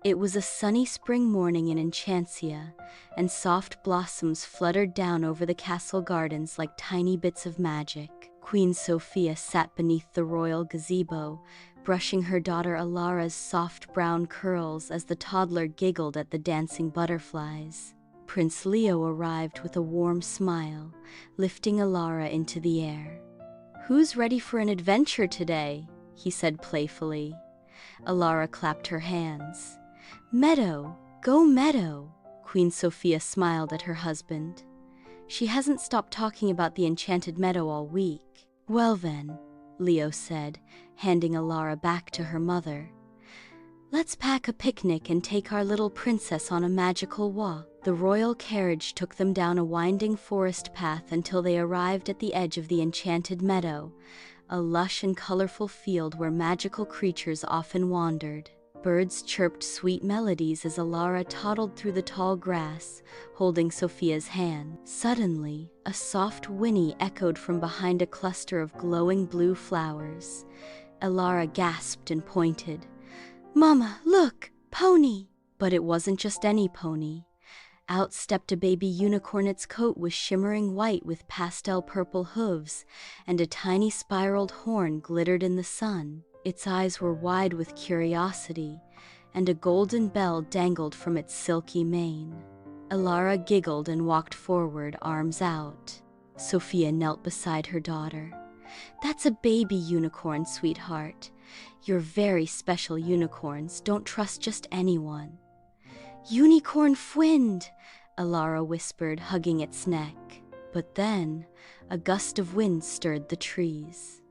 It was a sunny spring morning in Enchantia, and soft blossoms fluttered down over the castle gardens like tiny bits of magic. Queen Sofia sat beneath the royal gazebo, brushing her daughter Elara's soft brown curls as the toddler giggled at the dancing butterflies. Prince Leo arrived with a warm smile, lifting Elara into the air. "Who's ready for an adventure today?" he said playfully. Elara clapped her hands. "Meadow, go Meadow!" Queen Sofia smiled at her husband. She hasn't stopped talking about the Enchanted Meadow all week. "Well then," Leo said, handing Elara back to her mother. "Let's pack a picnic and take our little princess on a magical walk." The royal carriage took them down a winding forest path until they arrived at the edge of the Enchanted Meadow, a lush and colorful field where magical creatures often wandered. Birds chirped sweet melodies as Elara toddled through the tall grass, holding Sofia's hand. Suddenly, a soft whinny echoed from behind a cluster of glowing blue flowers. Elara gasped and pointed. "Mama, look! Pony!" But it wasn't just any pony. Out stepped a baby unicorn. Its coat was shimmering white with pastel purple hooves, and a tiny spiraled horn glittered in the sun. Its eyes were wide with curiosity, and a golden bell dangled from its silky mane. Elara giggled and walked forward, arms out. Sofia knelt beside her daughter. "That's a baby unicorn, sweetheart. You're very special unicorns. Don't trust just anyone." "Unicorn Fwind," Elara whispered, hugging its neck. But then, a gust of wind stirred the trees.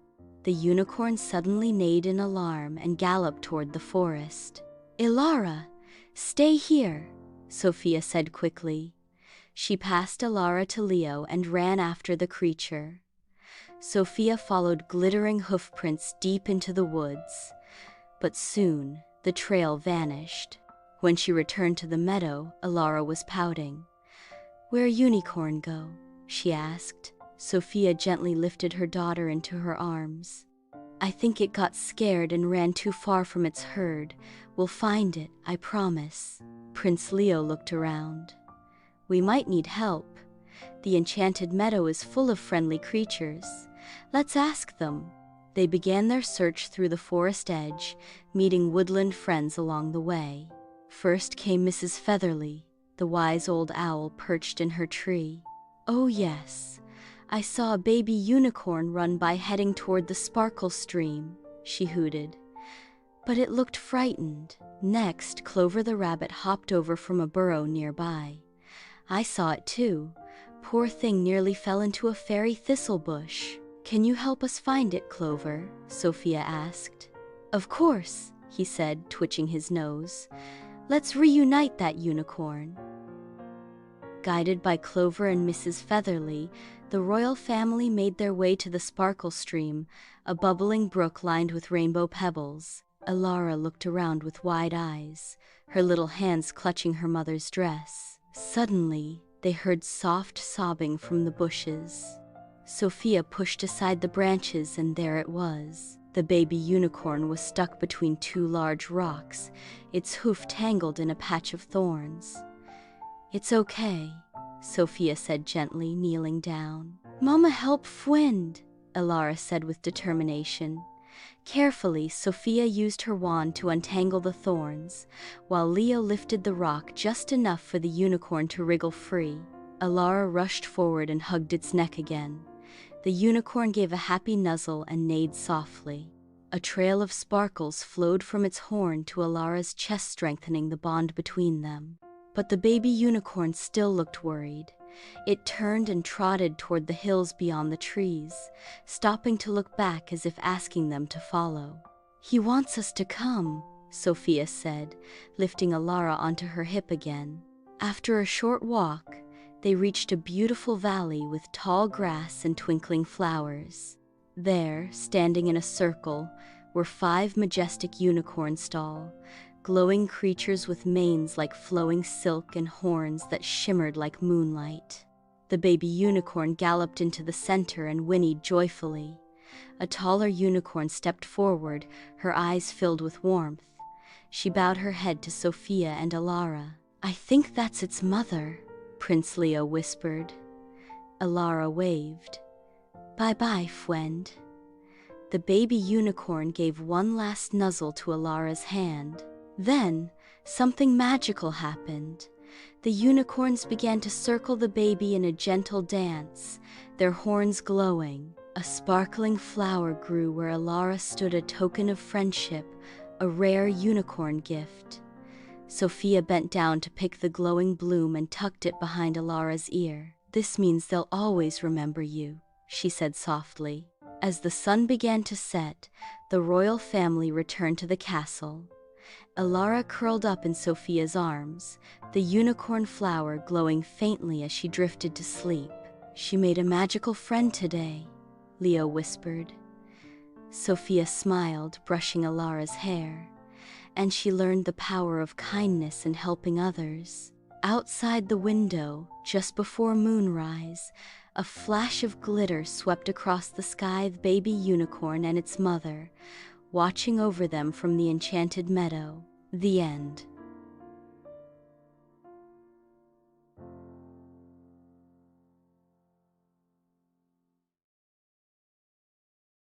The unicorn suddenly neighed in alarm and galloped toward the forest. "Elara, stay here," Sofia said quickly. She passed Elara to Leo and ran after the creature. Sofia followed glittering hoofprints deep into the woods, but soon the trail vanished. When she returned to the meadow, Elara was pouting. "Where'd Unicorn go?" she asked. Sofia gently lifted her daughter into her arms. "I think it got scared and ran too far from its herd. We'll find it, I promise." Prince Leo looked around. "We might need help. The Enchanted Meadow is full of friendly creatures. Let's ask them." They began their search through the forest edge, meeting woodland friends along the way. First came Mrs. Featherly, the wise old owl perched in her tree. "Oh yes, I saw a baby unicorn run by heading toward the sparkle stream," she hooted. "But it looked frightened." Next, Clover the rabbit hopped over from a burrow nearby. "I saw it too. Poor thing nearly fell into a fairy thistle bush." "Can you help us find it, Clover?" Sofia asked. "Of course," he said, twitching his nose. "Let's reunite that unicorn." Guided by Clover and Mrs. Featherly, the royal family made their way to the sparkle stream, a bubbling brook lined with rainbow pebbles. Elara looked around with wide eyes, her little hands clutching her mother's dress. Suddenly, they heard soft sobbing from the bushes. Sofia pushed aside the branches, and there it was. The baby unicorn was stuck between two large rocks, its hoof tangled in a patch of thorns. "It's okay," Sofia said gently, kneeling down. "Mama, help Fwind," Elara said with determination. Carefully, Sofia used her wand to untangle the thorns, while Leo lifted the rock just enough for the unicorn to wriggle free. Elara rushed forward and hugged its neck again. The unicorn gave a happy nuzzle and neighed softly. A trail of sparkles flowed from its horn to Elara's chest, strengthening the bond between them. But the baby unicorn still looked worried. It turned and trotted toward the hills beyond the trees, stopping to look back as if asking them to follow. "He wants us to come," Sofia said, lifting Elara onto her hip again. After a short walk, they reached a beautiful valley with tall grass and twinkling flowers. There, standing in a circle, were 5 majestic unicorn stalls, glowing creatures with manes like flowing silk and horns that shimmered like moonlight. The baby unicorn galloped into the center and whinnied joyfully. A taller unicorn stepped forward, her eyes filled with warmth. She bowed her head to Sofia and Elara. "I think that's its mother," Prince Leo whispered. Elara waved. "Bye-bye, friend." The baby unicorn gave one last nuzzle to Elara's hand. Then, something magical happened. The unicorns began to circle the baby in a gentle dance, their horns glowing. A sparkling flower grew where Elara stood, a token of friendship, a rare unicorn gift. Sofia bent down to pick the glowing bloom and tucked it behind Elara's ear. "This means they'll always remember you," she said softly. As the sun began to set, the royal family returned to the castle. Elara curled up in Sofia's arms, the unicorn flower glowing faintly as she drifted to sleep. "She made a magical friend today," Leo whispered. Sofia smiled, brushing Elara's hair. "And she learned the power of kindness and helping others." Outside the window, just before moonrise, a flash of glitter swept across the sky. The baby unicorn and its mother, watching over them from the Enchanted Meadow. The end.